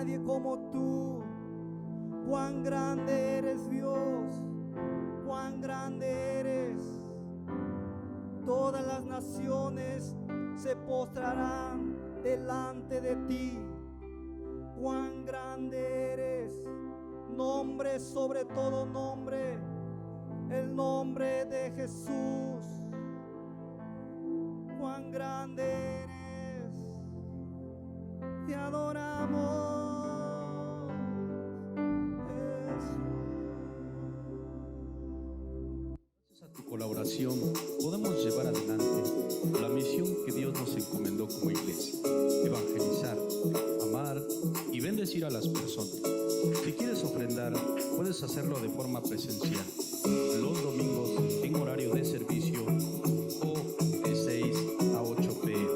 nadie como tú. Cuán grande eres, Dios, cuán grande eres. Todas las naciones se postrarán delante de ti. Cuán grande eres, nombre sobre todo nombre, el nombre de Jesús. Cuán grande eres, te adoramos. Gracias a tu colaboración podemos llevar adelante la misión que Dios nos encomendó como iglesia: evangelizar, amar y bendecir a las personas. Si quieres ofrendar, puedes hacerlo de forma presencial los domingos en horario de servicio o de 6 a 8 p.m.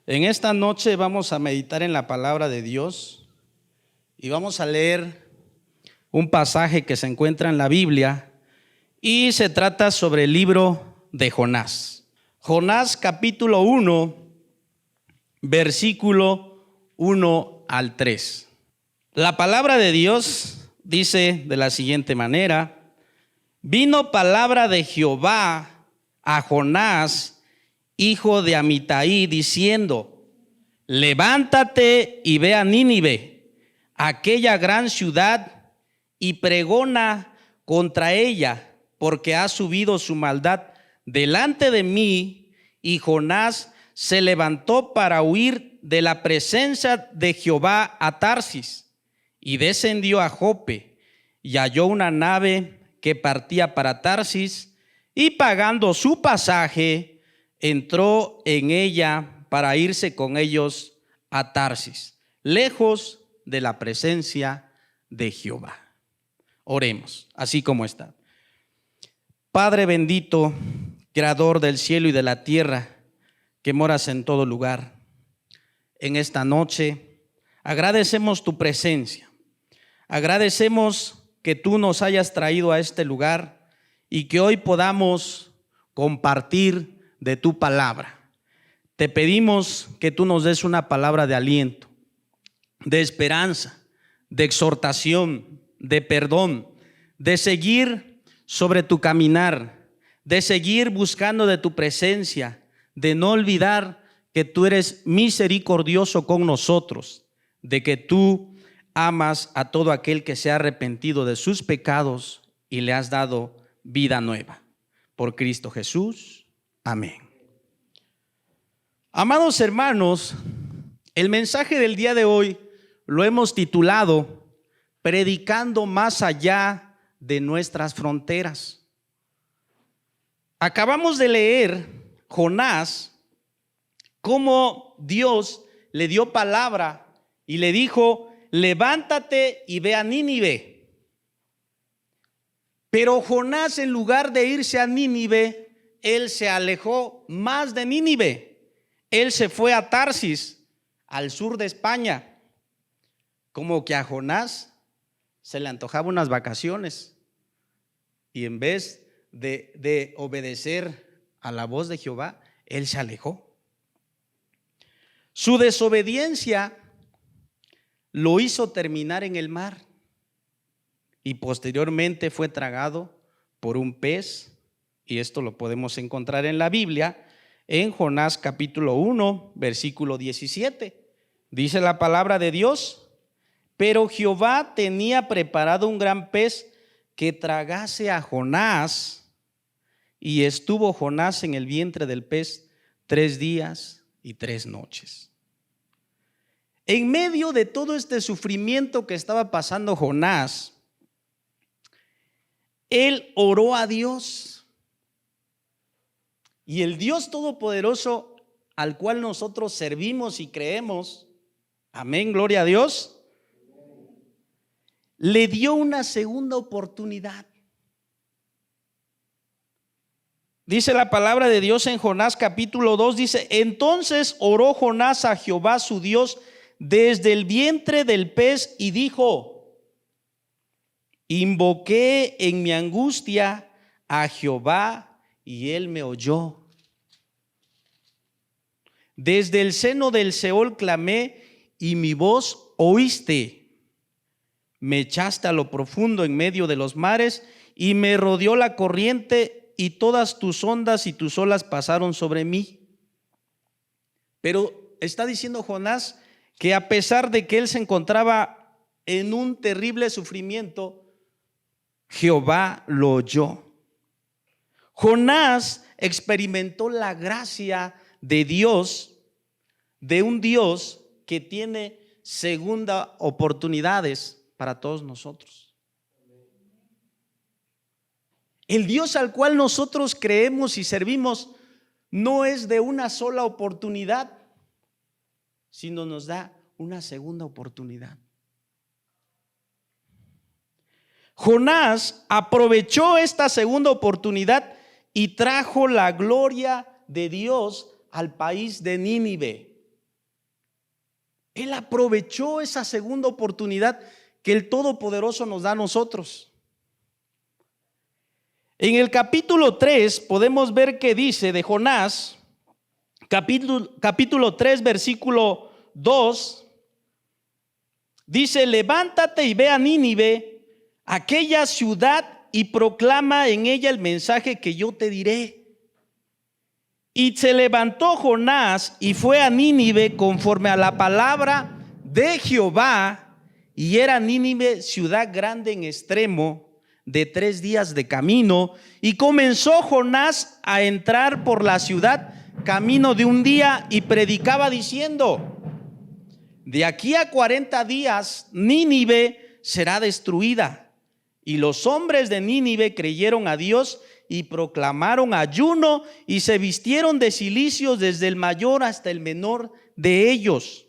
En esta noche vamos a meditar en la palabra de Dios y vamos a leer un pasaje que se encuentra en la Biblia y se trata sobre el libro de Jonás. Jonás capítulo 1, versículo 1 al 3. La palabra de Dios dice de la siguiente manera: vino palabra de Jehová a Jonás, hijo de Amitai, diciendo: levántate y ve a Nínive, aquella gran ciudad, y pregona contra ella, porque ha subido su maldad delante de mí. Y Jonás se levantó para huir de la presencia de Jehová a Tarsis, y descendió a Jope, y halló una nave que partía para Tarsis, y pagando su pasaje, entró en ella para irse con ellos a Tarsis, lejos de la presencia de Jehová. Oremos, así como está. Padre bendito, Creador del cielo y de la tierra, que moras en todo lugar, en esta noche agradecemos tu presencia. Agradecemos que tú nos hayas traído a este lugar y que hoy podamos compartir de tu palabra. Te pedimos que tú nos des una palabra de aliento, de esperanza, de exhortación, de perdón, de seguir sobre tu caminar, de seguir buscando de tu presencia, de no olvidar que tú eres misericordioso con nosotros, de que tú amas a todo aquel que se ha arrepentido de sus pecados y le has dado vida nueva. Por Cristo Jesús. Amén. Amados hermanos, el mensaje del día de hoy lo hemos titulado Predicando más allá de nuestras fronteras. Acabamos de leer Jonás, cómo Dios le dio palabra y le dijo: levántate y ve a Nínive. Pero Jonás, en lugar de irse a Nínive, él se alejó más de Nínive. Él se fue a Tarsis, al sur de España. Como que a Jonás se le antojaba unas vacaciones, y en vez de obedecer a la voz de Jehová, él se alejó. Su desobediencia lo hizo terminar en el mar, y posteriormente fue tragado por un pez, y esto lo podemos encontrar en la Biblia, en Jonás capítulo 1, versículo 17. Dice la palabra de Dios: pero Jehová tenía preparado un gran pez que tragase a Jonás, y estuvo Jonás en el vientre del pez 3 días y 3 noches. En medio de todo este sufrimiento que estaba pasando Jonás, él oró a Dios, y el Dios Todopoderoso al cual nosotros servimos y creemos, amén, gloria a Dios, le dio una segunda oportunidad. Dice la palabra de Dios en Jonás capítulo 2, dice: entonces oró Jonás a Jehová su Dios desde el vientre del pez y dijo: invoqué en mi angustia a Jehová y él me oyó. Desde el seno del Seol clamé y mi voz oíste. Me echaste a lo profundo en medio de los mares y me rodeó la corriente y todas tus ondas y tus olas pasaron sobre mí. Pero está diciendo Jonás que a pesar de que él se encontraba en un terrible sufrimiento, Jehová lo oyó. Jonás experimentó la gracia de Dios, de un Dios que tiene segunda oportunidades para todos nosotros. El Dios al cual nosotros creemos y servimos no es de una sola oportunidad, sino nos da una segunda oportunidad. Jonás aprovechó esta segunda oportunidad y trajo la gloria de Dios al país de Nínive. Él aprovechó esa segunda oportunidad que el Todopoderoso nos da a nosotros. En el capítulo 3 podemos ver que dice de Jonás, capítulo 3 versículo 2, dice: levántate y ve a Nínive, aquella ciudad, y proclama en ella el mensaje que yo te diré. Y se levantó Jonás y fue a Nínive conforme a la palabra de Jehová, y era Nínive ciudad grande en extremo, de 3 días de camino, y comenzó Jonás a entrar por la ciudad camino de un día y predicaba diciendo: de aquí a 40 días Nínive será destruida. Y los hombres de Nínive creyeron a Dios y proclamaron ayuno y se vistieron de cilicios desde el mayor hasta el menor de ellos.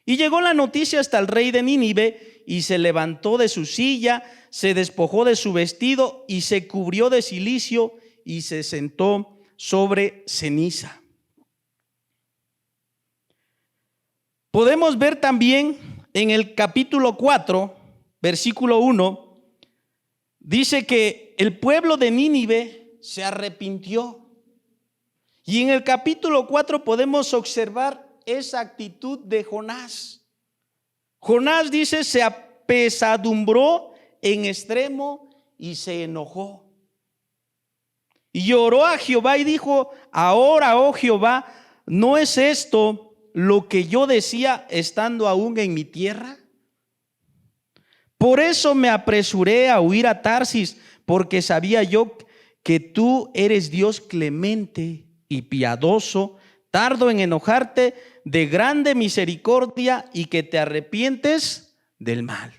Y llegó la noticia hasta el rey de Nínive y se levantó de su silla, se despojó de su vestido y se cubrió de cilicio y se sentó sobre ceniza. Podemos ver también en el capítulo 4, versículo 1, dice que el pueblo de Nínive se arrepintió. Y en el capítulo 4 podemos observar esa actitud de Jonás. Jonás dice: se apesadumbró en extremo y se enojó. Y oró a Jehová y dijo: ahora, oh Jehová, ¿no es esto lo que yo decía estando aún en mi tierra? Por eso me apresuré a huir a Tarsis, porque sabía yo que tú eres Dios clemente y piadoso, tardo en enojarte, de grande misericordia y que te arrepientes del mal.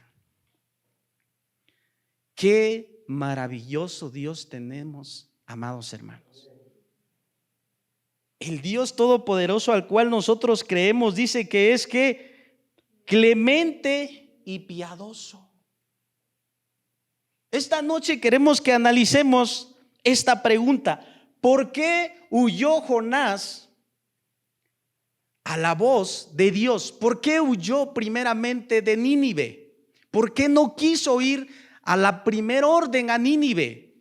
Qué maravilloso Dios tenemos, amados hermanos. El Dios todopoderoso al cual nosotros creemos dice que es clemente y piadoso. Esta noche queremos que analicemos esta pregunta: ¿por qué huyó Jonás a la voz de Dios? ¿Por qué huyó primeramente de Nínive? ¿Por qué no quiso ir a la primera orden a Nínive?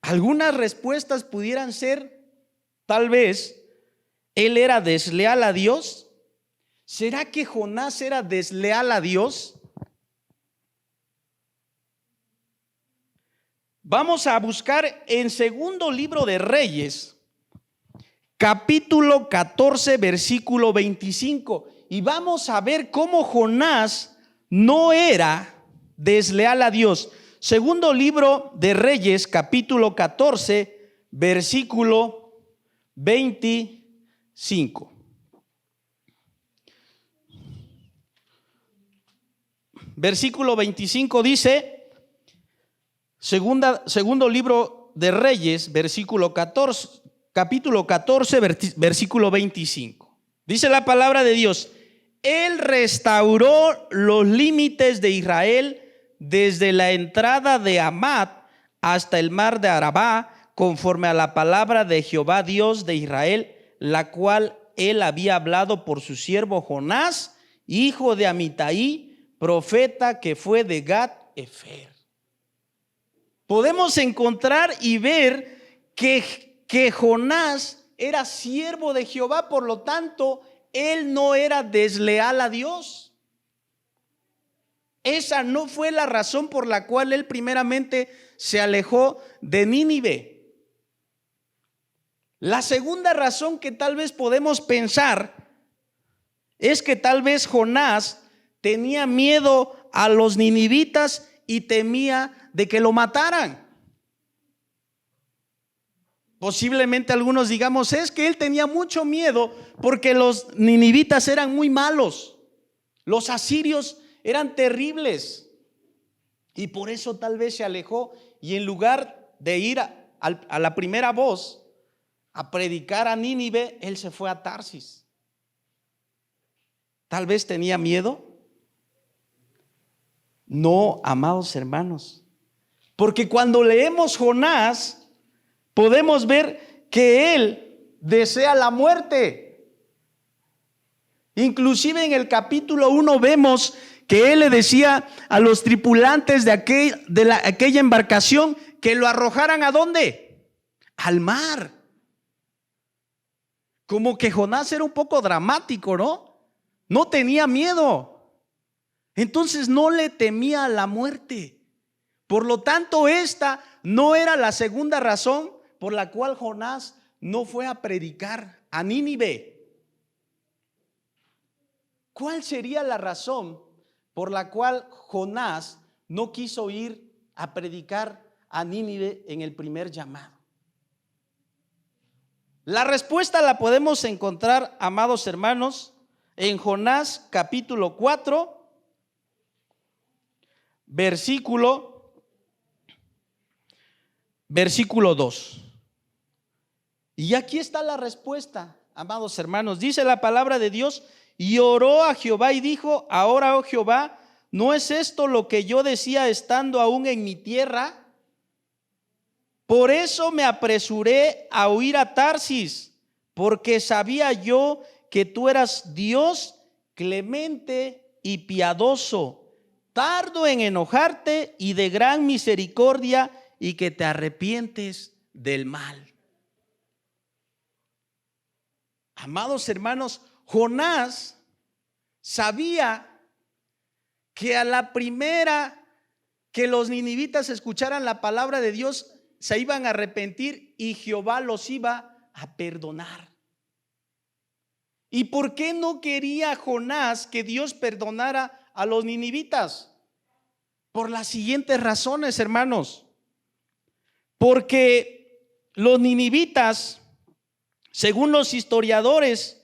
Algunas respuestas pudieran ser: tal vez él era desleal a Dios. ¿Será que Jonás era desleal a Dios? Vamos a buscar en segundo libro de Reyes, capítulo 14, versículo 25. Y vamos a ver cómo Jonás no era desleal a Dios. Segundo libro de Reyes, capítulo 14, versículo 25. Versículo 25 dice: segundo libro de Reyes, versículo 14, capítulo 14, versículo 25. Dice la palabra de Dios: Él restauró los límites de Israel desde la entrada de Hamat hasta el mar de Arabá, conforme a la palabra de Jehová Dios de Israel, la cual él había hablado por su siervo Jonás, hijo de Amitai, profeta que fue de Gat-Efer. Podemos encontrar y ver que Jonás era siervo de Jehová, por lo tanto, él no era desleal a Dios. Esa no fue la razón por la cual él primeramente se alejó de Nínive. La segunda razón que tal vez podemos pensar es que tal vez Jonás tenía miedo a los ninivitas y temía de que lo mataran. Posiblemente algunos digamos: es que él tenía mucho miedo porque los ninivitas eran muy malos, los asirios eran terribles, y por eso tal vez se alejó, y en lugar de ir a la primera voz a predicar a Nínive, él se fue a Tarsis. Tal vez tenía miedo. No, amados hermanos, porque cuando leemos Jonás podemos ver que él desea la muerte. Inclusive en el capítulo 1 vemos que él le decía a los tripulantes de aquella embarcación que lo arrojaran ¿a dónde? Al mar. Como que Jonás era un poco dramático, ¿no? No tenía miedo. Entonces no le temía a la muerte. Por lo tanto, esta no era la segunda razón por la cual Jonás no fue a predicar a Nínive. ¿Cuál sería la razón por la cual Jonás no quiso ir a predicar a Nínive en el primer llamado? La respuesta la podemos encontrar, amados hermanos, en Jonás capítulo 4, versículo 2. Y aquí está la respuesta, amados hermanos. Dice la palabra de Dios: y oró a Jehová y dijo: ahora, oh Jehová, ¿no es esto lo que yo decía estando aún en mi tierra? Por eso me apresuré a huir a Tarsis, porque sabía yo que tú eras Dios clemente y piadoso, tardo en enojarte y de gran misericordia, y que te arrepientes del mal. Amados hermanos, Jonás sabía que a la primera que los ninivitas escucharan la palabra de Dios, se iban a arrepentir y Jehová los iba a perdonar. ¿Y por qué no quería Jonás que Dios perdonara a los ninivitas? Por las siguientes razones, hermanos. Porque los ninivitas, según los historiadores,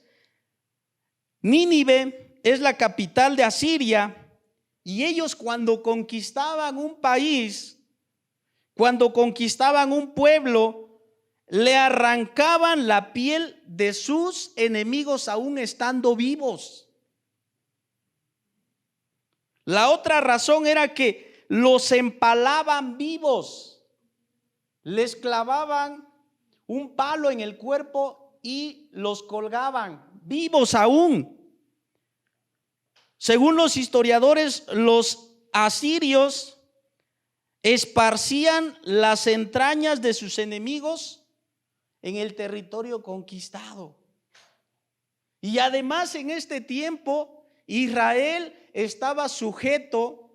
Nínive es la capital de Asiria, y ellos cuando conquistaban un país, cuando conquistaban un pueblo, le arrancaban la piel de sus enemigos aún estando vivos. La otra razón era que los empalaban vivos, les clavaban un palo en el cuerpo y los colgaban vivos aún. Según los historiadores, los asirios esparcían las entrañas de sus enemigos en el territorio conquistado. Y además, en este tiempo Israel estaba sujeto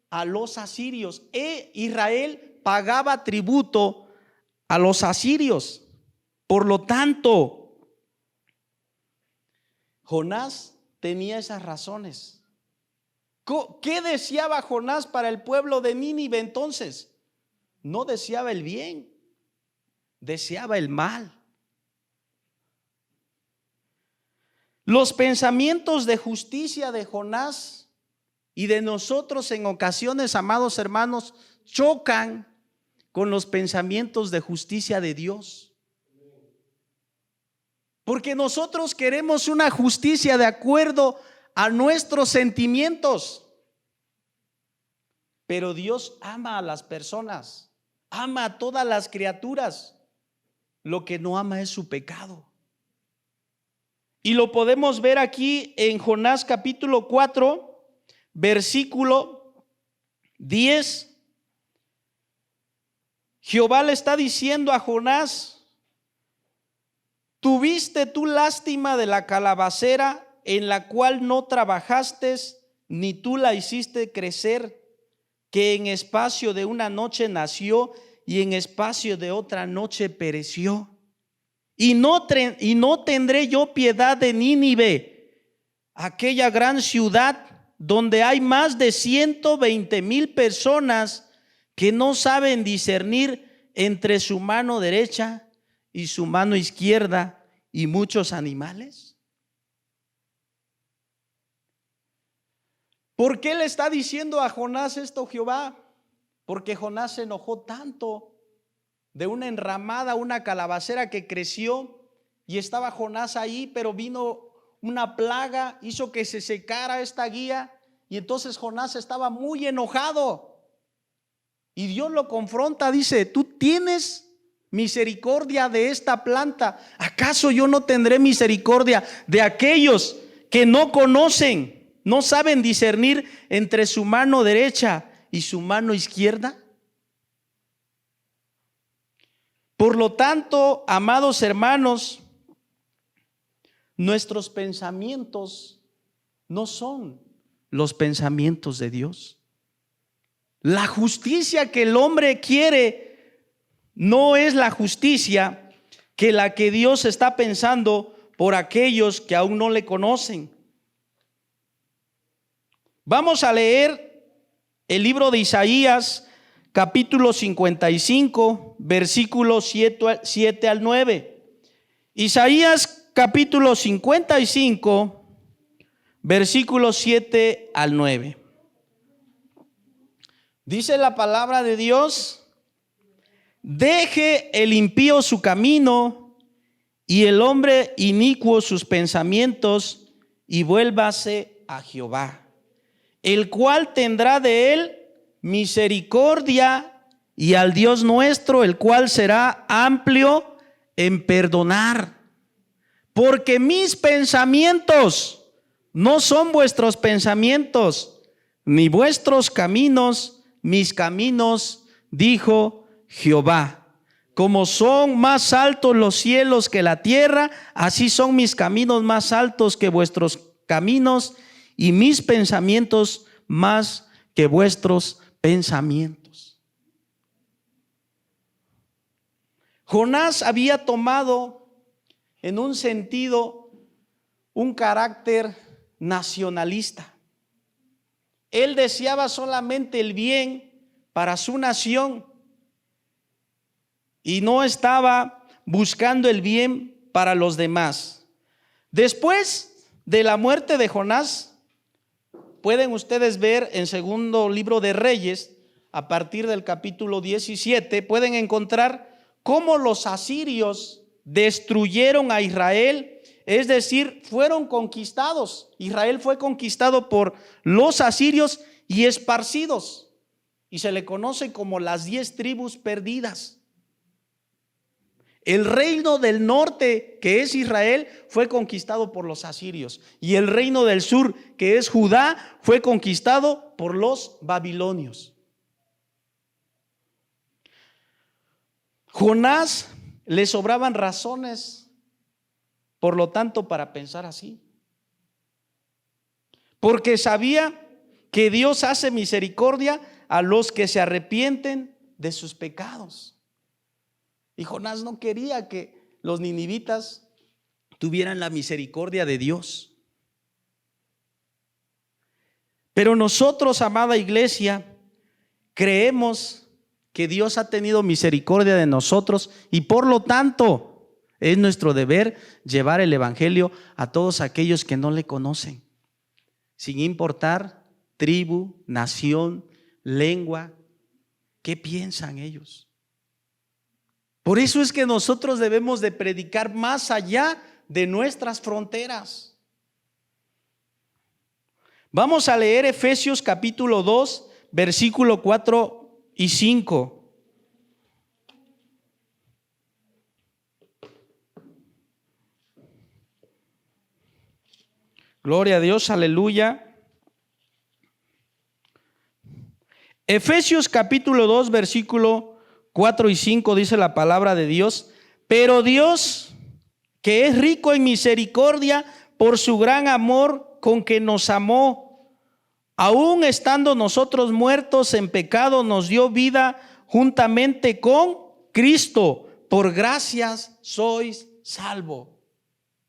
a los asirios. Israel pagaba tributo a los asirios. Por lo tanto, Jonás tenía esas razones. ¿Qué deseaba Jonás para el pueblo de Nínive entonces? No deseaba el bien, deseaba el mal. Los pensamientos de justicia de Jonás y de nosotros en ocasiones, amados hermanos, chocan con los pensamientos de justicia de Dios. Porque nosotros queremos una justicia de acuerdo a nuestros sentimientos. Pero Dios ama a las personas, ama a todas las criaturas. Lo que no ama es su pecado. Y lo podemos ver aquí en Jonás capítulo 4, versículo 10. Jehová le está diciendo a Jonás: ¿tuviste tú lástima de la calabacera en la cual no trabajaste, ni tú la hiciste crecer, que en espacio de una noche nació y en espacio de otra noche pereció? Y no tendré yo piedad de Nínive, aquella gran ciudad donde hay más de 120,000 personas que no saben discernir entre su mano derecha y su mano izquierda, y muchos animales. ¿Por qué le está diciendo a Jonás esto Jehová? Porque Jonás se enojó tanto de una enramada, una calabacera que creció, y estaba Jonás ahí, pero vino una plaga, hizo que se secara esta guía, y entonces Jonás estaba muy enojado. Y Dios lo confronta, dice: ¿tú tienes misericordia de esta planta? ¿Acaso yo no tendré misericordia de aquellos que no conocen, no saben discernir entre su mano derecha y su mano izquierda? Por lo tanto, amados hermanos, nuestros pensamientos no son los pensamientos de Dios. La justicia que el hombre quiere no es la justicia que la que Dios está pensando por aquellos que aún no le conocen. Vamos a leer el libro de Isaías, capítulo 55, versículos 7 al 9. Isaías capítulo 55, versículos 7 al 9. Dice la palabra de Dios: deje el impío su camino y el hombre inicuo sus pensamientos, y vuélvase a Jehová, el cual tendrá de él misericordia, y al Dios nuestro, el cual será amplio en perdonar. Porque mis pensamientos no son vuestros pensamientos, ni vuestros caminos mis caminos, dijo Jehová. Como son más altos los cielos que la tierra, así son mis caminos más altos que vuestros caminos, y mis pensamientos más que vuestros pensamientos. Jonás había tomado en un sentido un carácter nacionalista. Él deseaba solamente el bien para su nación y no estaba buscando el bien para los demás. Después de la muerte de Jonás, pueden ustedes ver en segundo libro de Reyes, a partir del capítulo 17, pueden encontrar cómo los asirios destruyeron a Israel, es decir, fueron conquistados. Israel fue conquistado por los asirios y esparcidos, y se le conoce como las 10 tribus perdidas. El reino del norte, que es Israel, fue conquistado por los asirios, y el reino del sur, que es Judá, fue conquistado por los babilonios. Jonás le sobraban razones, por lo tanto, para pensar así, porque sabía que Dios hace misericordia a los que se arrepienten de sus pecados. Y Jonás no quería que los ninivitas tuvieran la misericordia de Dios. Pero nosotros, amada iglesia, creemos que Dios ha tenido misericordia de nosotros, y por lo tanto es nuestro deber llevar el evangelio a todos aquellos que no le conocen, sin importar tribu, nación, lengua. ¿Qué piensan ellos? Por eso es que nosotros debemos de predicar más allá de nuestras fronteras. Vamos a leer Efesios capítulo 2, versículo 4 y 5. Gloria a Dios, aleluya. Efesios capítulo 2, versículo 4 y 5 dice la palabra de Dios: pero Dios, que es rico en misericordia, por su gran amor con que nos amó, aun estando nosotros muertos en pecado, nos dio vida juntamente con Cristo. Por gracias sois salvos.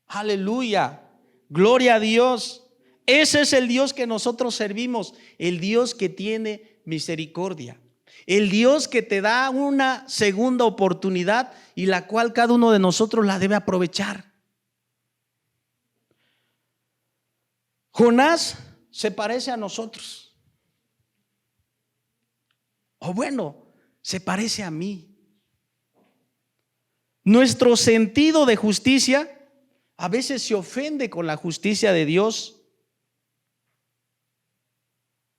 Aleluya, gloria a Dios. Ese es el Dios que nosotros servimos, el Dios que tiene misericordia, el Dios que te da una segunda oportunidad, y la cual cada uno de nosotros la debe aprovechar. Jonás se parece a nosotros, o bueno, se parece a mí. Nuestro sentido de justicia a veces se ofende con la justicia de Dios.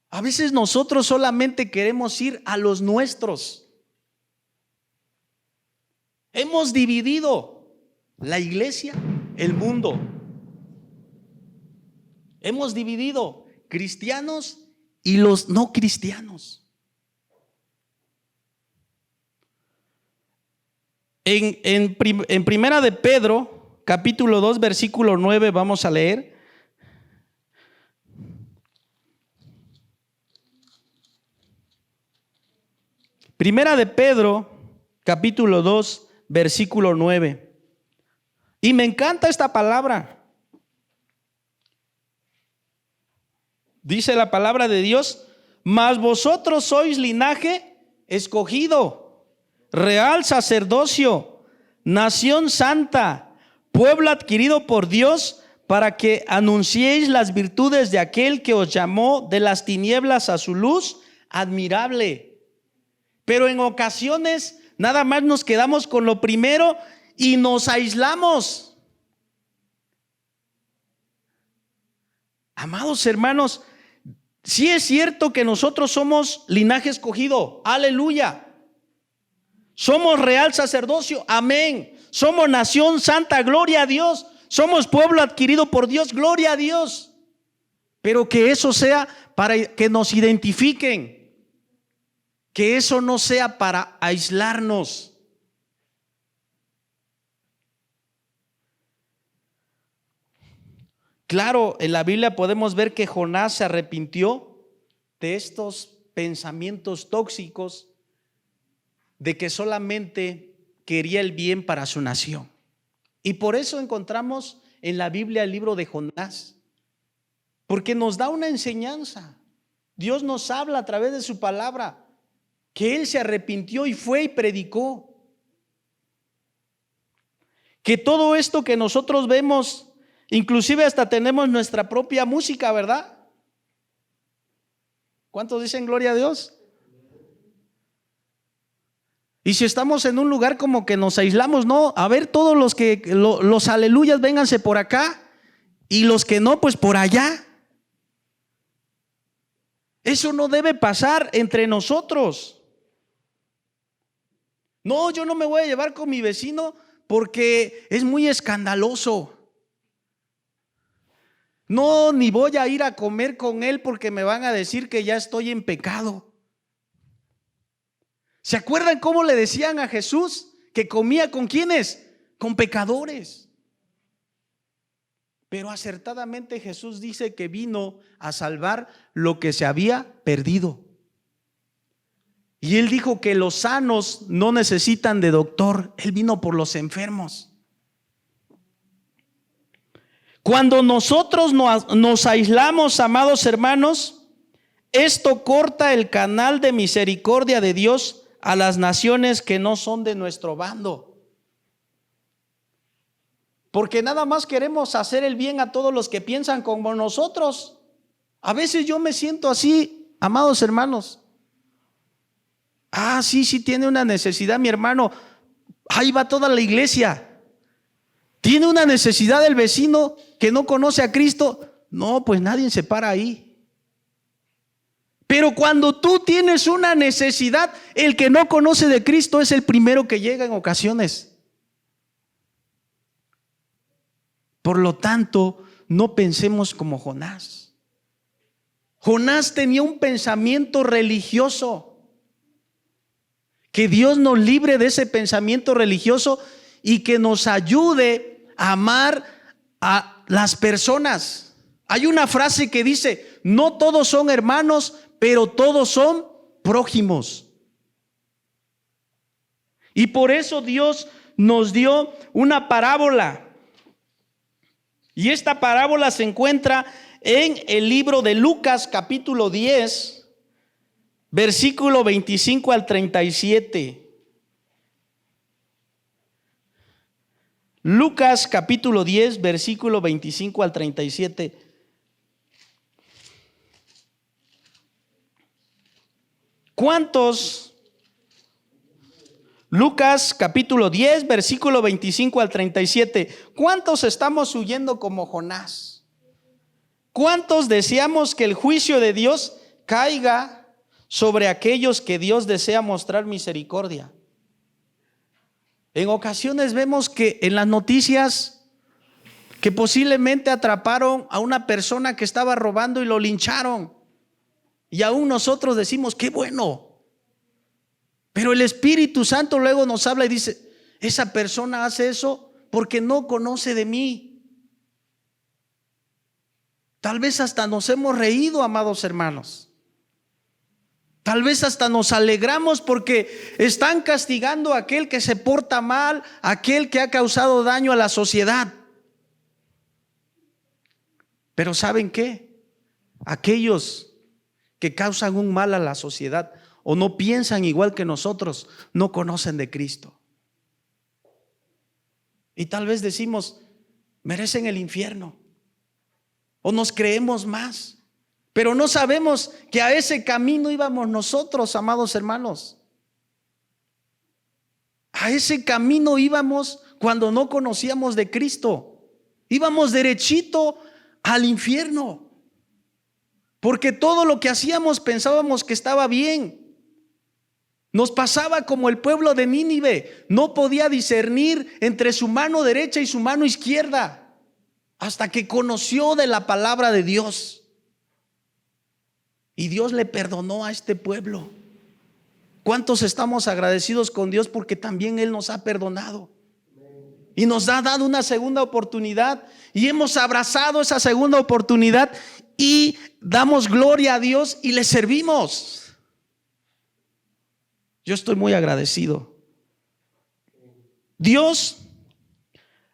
A veces nosotros solamente queremos ir a los nuestros. Hemos dividido la iglesia, el mundo. Hemos dividido cristianos y los no cristianos. En primera de Pedro, capítulo 2, versículo 9, vamos a leer. Primera de Pedro, capítulo 2, versículo 9. Y me encanta esta palabra. Dice la palabra de Dios: mas vosotros sois linaje escogido, real sacerdocio, nación santa, pueblo adquirido por Dios, para que anunciéis las virtudes de aquel que os llamó de las tinieblas a su luz admirable. Pero en ocasiones nada más nos quedamos con lo primero y nos aislamos. Amados hermanos, sí es cierto que nosotros somos linaje escogido, aleluya. Somos real sacerdocio, amén. Somos nación santa, gloria a Dios. Somos pueblo adquirido por Dios, gloria a Dios. Pero que eso sea para que nos identifiquen, que eso no sea para aislarnos. Claro, en la Biblia podemos ver que Jonás se arrepintió de estos pensamientos tóxicos, de que solamente quería el bien para su nación. Y por eso encontramos en la Biblia el libro de Jonás, porque nos da una enseñanza. Dios nos habla a través de su palabra, que él se arrepintió y fue y predicó. Que todo esto que nosotros vemos, inclusive hasta tenemos nuestra propia música, ¿verdad? ¿Cuántos dicen gloria a Dios? Y si estamos en un lugar como que nos aislamos, no, a ver, todos los aleluyas, vénganse por acá, y los que no, pues por allá. Eso no debe pasar entre nosotros. No, yo no me voy a llevar con mi vecino porque es muy escandaloso. No, ni voy a ir a comer con él porque me van a decir que ya estoy en pecado. ¿Se acuerdan cómo le decían a Jesús que comía con quiénes? Con pecadores. Pero acertadamente Jesús dice que vino a salvar lo que se había perdido. Y él dijo que los sanos no necesitan de doctor, él vino por los enfermos. Cuando nosotros nos aislamos, amados hermanos, esto corta el canal de misericordia de Dios a las naciones que no son de nuestro bando. Porque nada más queremos hacer el bien a todos los que piensan como nosotros. A veces yo me siento así, amados hermanos. Sí tiene una necesidad mi hermano. Ahí va toda la iglesia. Tiene una necesidad el vecino que no conoce a Cristo. No, pues nadie se para ahí. Pero cuando tú tienes una necesidad, el que no conoce de Cristo es el primero que llega en ocasiones. Por lo tanto, no pensemos como Jonás. Jonás tenía un pensamiento religioso. Que Dios nos libre de ese pensamiento religioso y que nos ayude a amar a las personas. Hay una frase que dice: no todos son hermanos, pero todos son prójimos. Y por eso Dios nos dio una parábola. Y esta parábola se encuentra en el libro de Lucas capítulo 10, versículo 25 al 37. Lucas capítulo 10, versículo 25 al 37. ¿Cuántos? Lucas capítulo 10, versículo 25 al 37. ¿Cuántos estamos huyendo como Jonás? ¿Cuántos deseamos que el juicio de Dios caiga sobre aquellos que Dios desea mostrar misericordia? En ocasiones vemos que en las noticias que posiblemente atraparon a una persona que estaba robando y lo lincharon. Y aún nosotros decimos: qué bueno. Pero el Espíritu Santo luego nos habla y dice: esa persona hace eso porque no conoce de mí. Tal vez hasta nos hemos reído, amados hermanos. Tal vez hasta nos alegramos porque están castigando a aquel que se porta mal, a aquel que ha causado daño a la sociedad. Pero ¿saben qué? aquellos que causan un mal a la sociedad o no piensan igual que nosotros, no conocen de Cristo. Y tal vez decimos, merecen el infierno, o nos creemos más, pero no sabemos que a ese camino íbamos nosotros, amados hermanos. A ese camino íbamos cuando no conocíamos de Cristo. Íbamos derechito al infierno, porque todo lo que hacíamos pensábamos que estaba bien. Nos pasaba como el pueblo de Nínive, no podía discernir entre su mano derecha y su mano izquierda hasta que conoció de la palabra de Dios. Y Dios le perdonó a este pueblo. ¿Cuántos estamos agradecidos con Dios porque también Él nos ha perdonado? Y nos ha dado una segunda oportunidad y hemos abrazado esa segunda oportunidad y damos gloria a Dios y le servimos. Yo estoy muy agradecido. Dios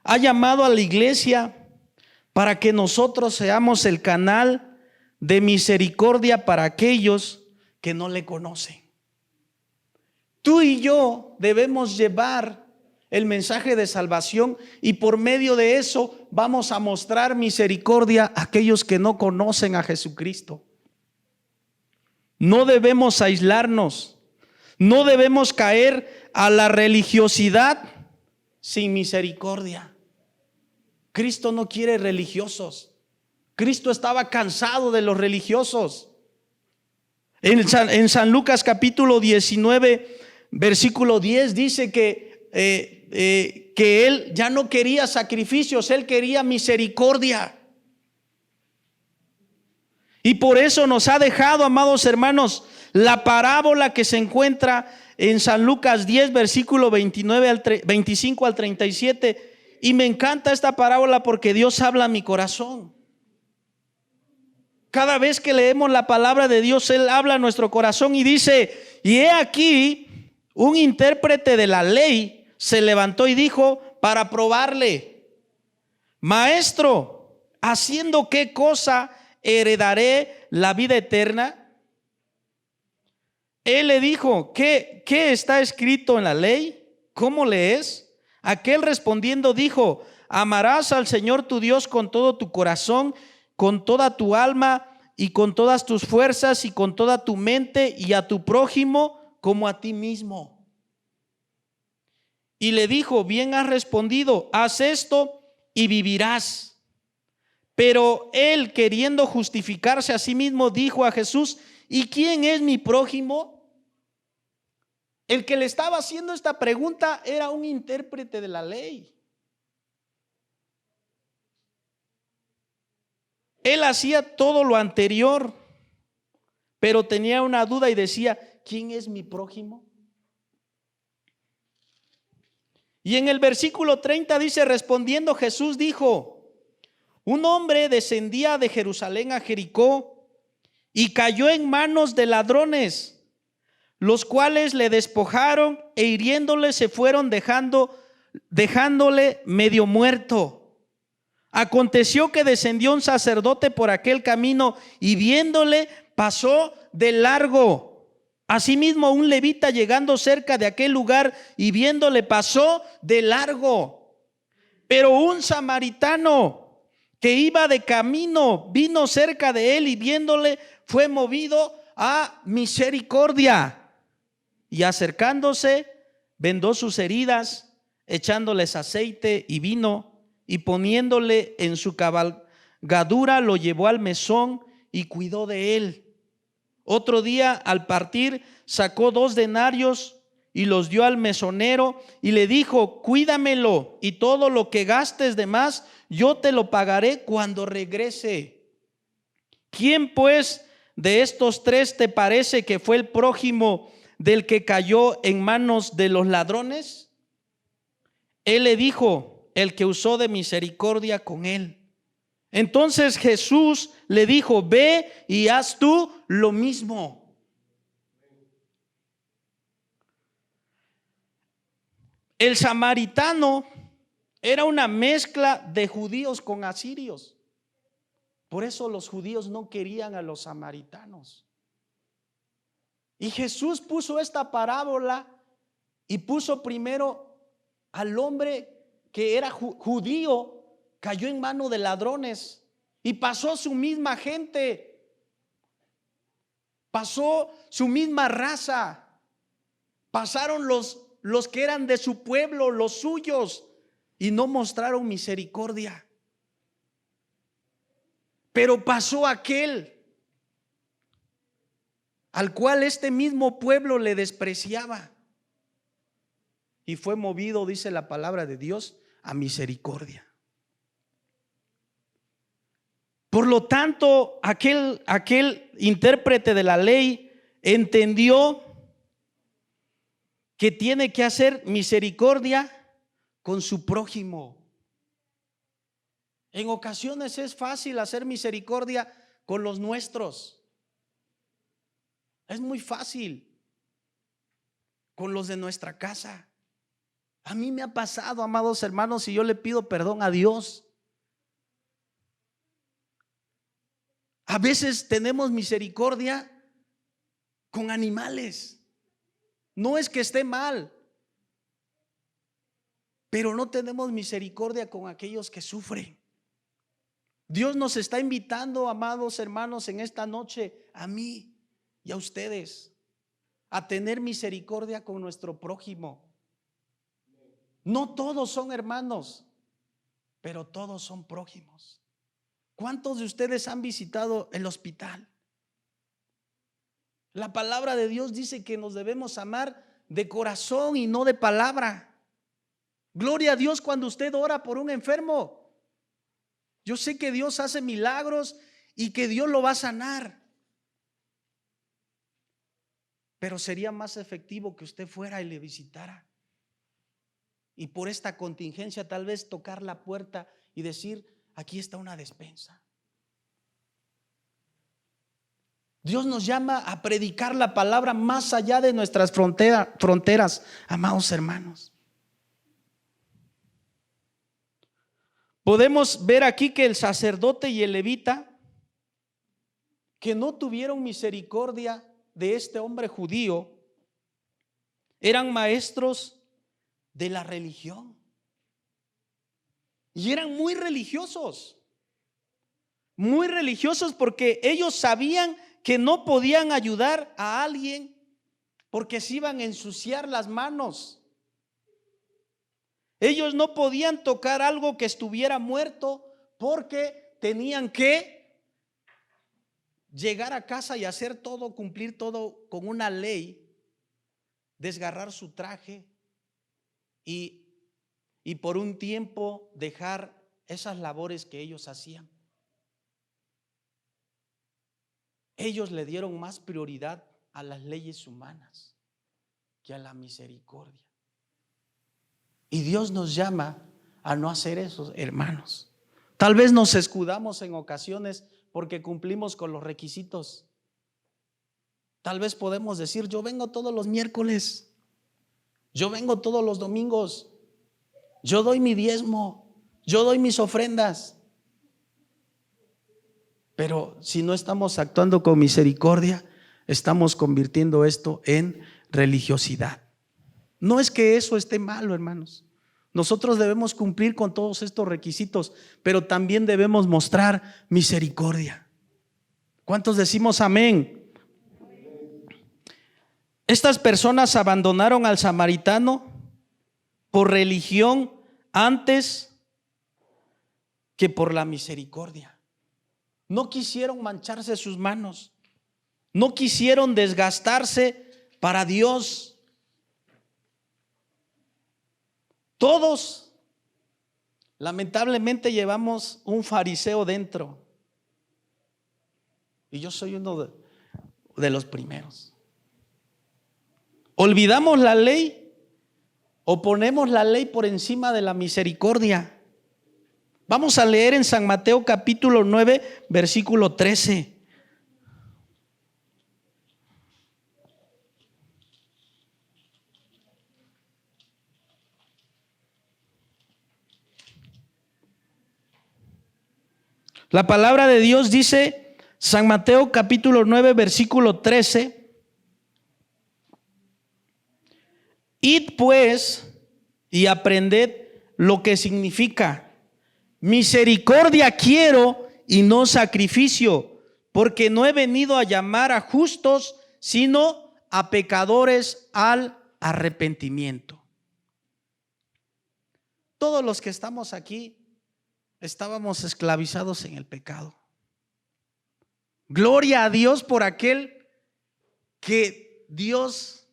ha llamado a la iglesia para que nosotros seamos el canal de misericordia para aquellos que no le conocen. Tú y yo debemos llevar el mensaje de salvación y por medio de eso vamos a mostrar misericordia a aquellos que no conocen a Jesucristo. No debemos aislarnos. No debemos caer a la religiosidad sin misericordia. Cristo no quiere religiosos. Cristo estaba cansado de los religiosos. En San Lucas capítulo 19, versículo 10 dice que Él ya no quería sacrificios, Él quería misericordia. Y por eso nos ha dejado, amados hermanos, la parábola que se encuentra en San Lucas 10, versículo 25 al 37. Y me encanta esta parábola porque Dios habla a mi corazón. Cada vez que leemos la palabra de Dios, Él habla a nuestro corazón y dice: y he aquí, un intérprete de la ley se levantó y dijo para probarle: Maestro, ¿haciendo qué cosa heredaré la vida eterna? Él le dijo: ¿Qué está escrito en la ley? ¿Cómo lees? Aquel respondiendo dijo: amarás al Señor tu Dios con todo tu corazón, con toda tu alma y con todas tus fuerzas y con toda tu mente, y a tu prójimo como a ti mismo. Y le dijo: bien has respondido, haz esto y vivirás. Pero él, queriendo justificarse a sí mismo, dijo a Jesús: ¿y quién es mi prójimo? El que le estaba haciendo esta pregunta era un intérprete de la ley. Él hacía todo lo anterior, pero tenía una duda y decía: ¿quién es mi prójimo? Y en el versículo 30 dice: respondiendo Jesús dijo: un hombre descendía de Jerusalén a Jericó y cayó en manos de ladrones, los cuales le despojaron e hiriéndole se fueron dejándole medio muerto. Aconteció que descendió un sacerdote por aquel camino y viéndole pasó de largo. Asimismo un levita llegando cerca de aquel lugar y viéndole pasó de largo. Pero un samaritano que iba de camino vino cerca de él y viéndole fue movido a misericordia. Y acercándose, vendó sus heridas, echándoles aceite y vino, y poniéndole en su cabalgadura, lo llevó al mesón y cuidó de él. Otro día, al partir, sacó 2 denarios y los dio al mesonero y le dijo: cuídamelo, y todo lo que gastes de más, yo te lo pagaré cuando regrese. ¿Quién pues de estos 3 te parece que fue el prójimo del que cayó en manos de los ladrones? Él le dijo: el que usó de misericordia con él. Entonces Jesús le dijo: ve y haz tú lo mismo. El samaritano era una mezcla de judíos con asirios. Por eso los judíos no querían a los samaritanos. Y Jesús puso esta parábola y puso primero al hombre que era judío, cayó en mano de ladrones y pasó su misma gente, pasó su misma raza, pasaron los que eran de su pueblo, los suyos, y no mostraron misericordia. Pero pasó aquel al cual este mismo pueblo le despreciaba y fue movido, dice la palabra de Dios, a misericordia. Por lo tanto, aquel intérprete de la ley entendió que tiene que hacer misericordia con su prójimo. En ocasiones es fácil hacer misericordia con los nuestros. Es muy fácil con los de nuestra casa. A mí me ha pasado, amados hermanos, y yo le pido perdón a Dios. A veces tenemos misericordia con animales. No es que esté mal, pero no tenemos misericordia con aquellos que sufren. Dios nos está invitando, amados hermanos, en esta noche, a mí y a ustedes, a tener misericordia con nuestro prójimo. No todos son hermanos, pero todos son prójimos. ¿Cuántos de ustedes han visitado el hospital? La palabra de Dios dice que nos debemos amar de corazón y no de palabra. Gloria a Dios cuando usted ora por un enfermo. Yo sé que Dios hace milagros y que Dios lo va a sanar. Pero sería más efectivo que usted fuera y le visitara. Y por esta contingencia tal vez tocar la puerta y decir: aquí está una despensa. Dios nos llama a predicar la palabra más allá de nuestras fronteras, amados hermanos. Podemos ver aquí que el sacerdote y el levita, que no tuvieron misericordia de este hombre judío, eran maestros de la religión y eran muy religiosos porque ellos sabían que no podían ayudar a alguien porque se iban a ensuciar las manos. Ellos no podían tocar algo que estuviera muerto porque tenían que llegar a casa y hacer todo, cumplir todo con una ley, desgarrar su traje y por un tiempo dejar esas labores que ellos hacían. Ellos le dieron más prioridad a las leyes humanas que a la misericordia. Y Dios nos llama a no hacer eso, hermanos. Tal vez nos escudamos en ocasiones porque cumplimos con los requisitos. Tal vez podemos decir: yo vengo todos los miércoles, yo vengo todos los domingos, yo doy mi diezmo, yo doy mis ofrendas. Pero si no estamos actuando con misericordia, estamos convirtiendo esto en religiosidad. No es que eso esté malo, hermanos. Nosotros debemos cumplir con todos estos requisitos, pero también debemos mostrar misericordia. ¿Cuántos decimos amén? Estas personas abandonaron al samaritano por religión antes que por la misericordia. No quisieron mancharse sus manos, no quisieron desgastarse para Dios. Todos, lamentablemente, llevamos un fariseo dentro. Y yo soy uno de los primeros. ¿Olvidamos la ley o ponemos la ley por encima de la misericordia? Vamos a leer en San Mateo capítulo 9, versículo 13. La palabra de Dios dice, San Mateo capítulo 9, versículo 13, id pues y aprended lo que significa: misericordia quiero y no sacrificio, porque no he venido a llamar a justos, sino a pecadores al arrepentimiento. Todos los que estamos aquí estábamos esclavizados en el pecado. Gloria a Dios por aquel que Dios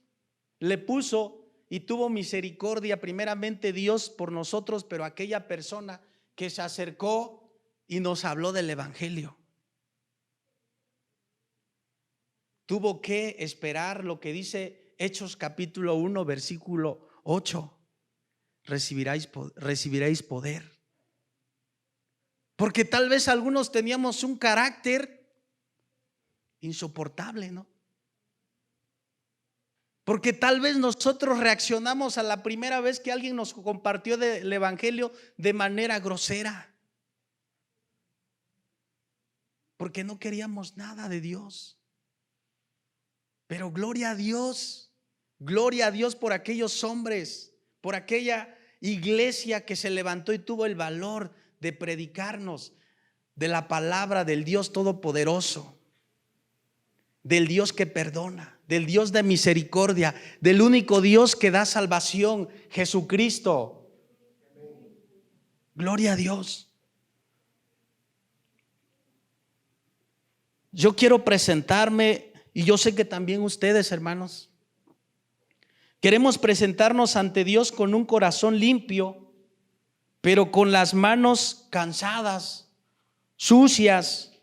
le puso y tuvo misericordia, primeramente Dios por nosotros, pero aquella persona que se acercó y nos habló del evangelio. Tuvo que esperar lo que dice Hechos capítulo 1, versículo 8. Recibiréis poder. Porque tal vez algunos teníamos un carácter insoportable, ¿no? Porque tal vez nosotros reaccionamos a la primera vez que alguien nos compartió el evangelio de manera grosera. Porque no queríamos nada de Dios. Pero gloria a Dios por aquellos hombres, por aquella iglesia que se levantó y tuvo el valor de predicarnos de la palabra del Dios Todopoderoso, del Dios que perdona, del Dios de misericordia, del único Dios que da salvación, Jesucristo. Gloria a Dios. Yo quiero presentarme, y yo sé que también ustedes, hermanos, queremos presentarnos ante Dios con un corazón limpio, pero con las manos cansadas, sucias,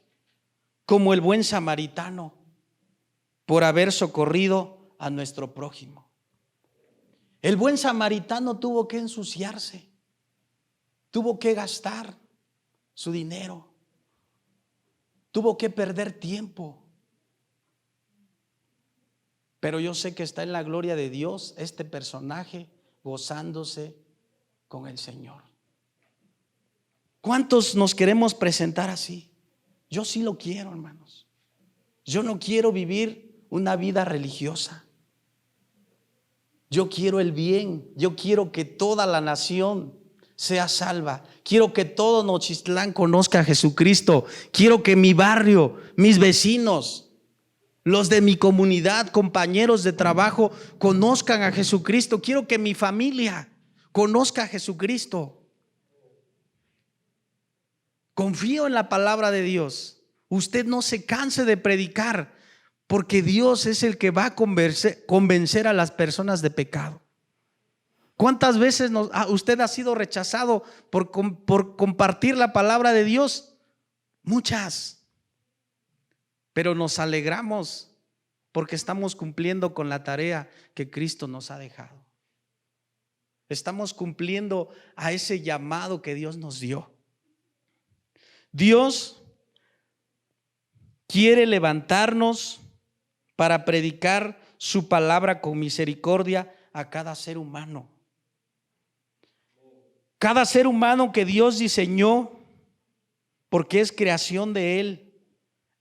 como el buen samaritano, por haber socorrido a nuestro prójimo. El buen samaritano tuvo que ensuciarse, tuvo que gastar su dinero, tuvo que perder tiempo. Pero yo sé que está en la gloria de Dios este personaje gozándose con el Señor. ¿Cuántos nos queremos presentar así? Yo sí lo quiero, hermanos. Yo no quiero vivir una vida religiosa. Yo quiero el bien. Yo quiero que toda la nación sea salva. Quiero que todo Nochistlán conozca a Jesucristo. Quiero que mi barrio, mis vecinos, los de mi comunidad, compañeros de trabajo, conozcan a Jesucristo. Quiero que mi familia conozca a Jesucristo. Confío en la palabra de Dios. Usted no se canse de predicar, porque Dios es el que va a convencer a las personas de pecado. ¿Cuántas veces usted ha sido rechazado por compartir la palabra de Dios? Muchas. Pero nos alegramos porque estamos cumpliendo con la tarea que Cristo nos ha dejado. Estamos cumpliendo a ese llamado que Dios nos dio. Dios quiere levantarnos para predicar su palabra con misericordia a cada ser humano. Cada ser humano que Dios diseñó, porque es creación de Él.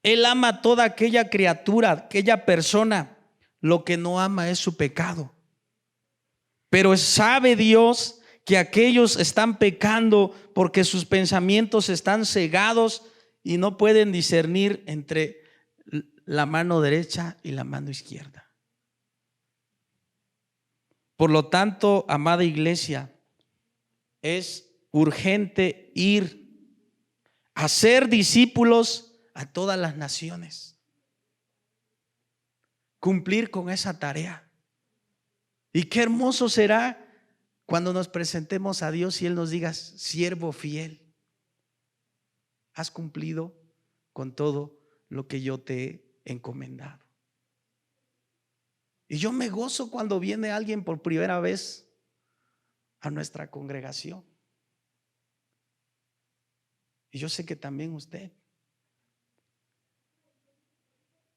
Él ama a toda aquella criatura, aquella persona. Lo que no ama es su pecado. Pero sabe Dios que aquellos están pecando porque sus pensamientos están cegados y no pueden discernir entre la mano derecha y la mano izquierda. Por lo tanto, amada iglesia, es urgente ir a ser discípulos a todas las naciones, cumplir con esa tarea. Y qué hermoso será cuando nos presentemos a Dios y Él nos diga: siervo fiel, has cumplido con todo lo que yo te he encomendado. Y yo me gozo cuando viene alguien por primera vez a nuestra congregación. Y yo sé que también usted.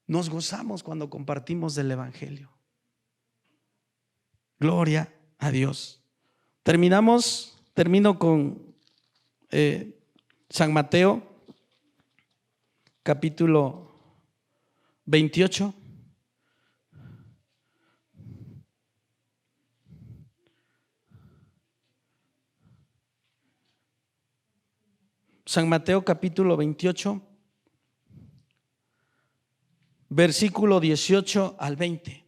Nos gozamos cuando compartimos del evangelio. Gloria a Dios. Termino con San Mateo capítulo 28. San Mateo capítulo 28, versículo 18 al 20.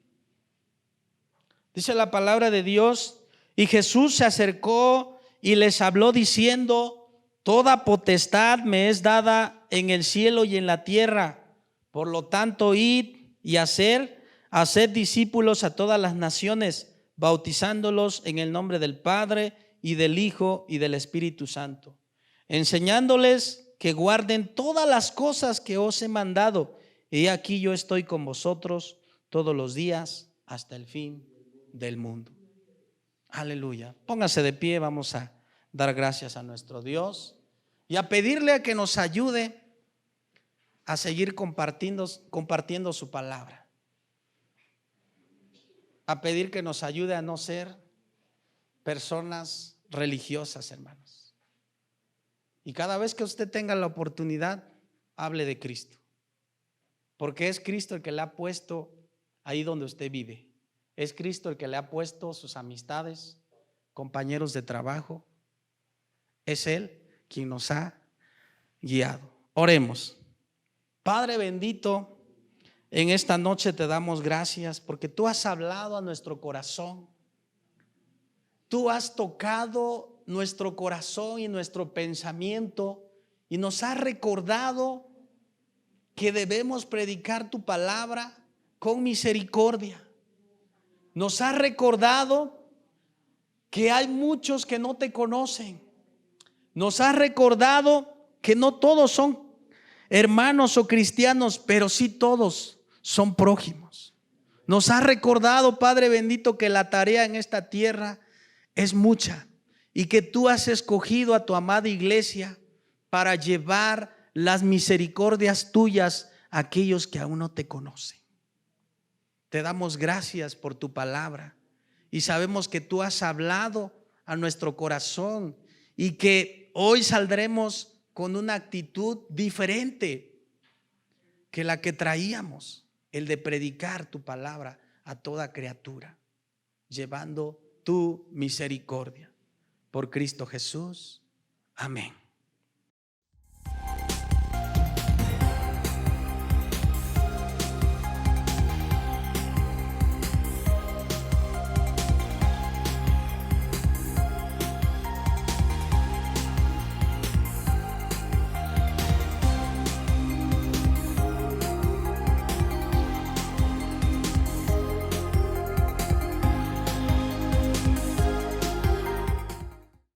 Dice la palabra de Dios: y Jesús se acercó y les habló diciendo: toda potestad me es dada en el cielo y en la tierra. Por lo tanto, id y haced discípulos a todas las naciones, bautizándolos en el nombre del Padre y del Hijo y del Espíritu Santo, enseñándoles que guarden todas las cosas que os he mandado. Y aquí yo estoy con vosotros todos los días hasta el fin del mundo. Aleluya. Póngase de pie, vamos a dar gracias a nuestro Dios y a pedirle a que nos ayude a seguir compartiendo su palabra, a pedir que nos ayude a no ser personas religiosas, hermanos. Y cada vez que usted tenga la oportunidad, hable de Cristo, porque es Cristo el que le ha puesto ahí donde usted vive. Es Cristo el que le ha puesto sus amistades, compañeros de trabajo. Es Él quien nos ha guiado. Oremos. Padre bendito, en esta noche te damos gracias porque tú has hablado a nuestro corazón. Tú has tocado nuestro corazón y nuestro pensamiento y nos has recordado que debemos predicar tu palabra con misericordia. Nos has recordado que hay muchos que no te conocen. Nos has recordado que no todos son hermanos o cristianos, pero sí todos son prójimos. Nos has recordado, Padre bendito, que la tarea en esta tierra es mucha y que tú has escogido a tu amada iglesia para llevar las misericordias tuyas a aquellos que aún no te conocen. Te damos gracias por tu palabra y sabemos que tú has hablado a nuestro corazón y que hoy saldremos con una actitud diferente que la que traíamos, el de predicar tu palabra a toda criatura, llevando tu misericordia. Por Cristo Jesús. Amén.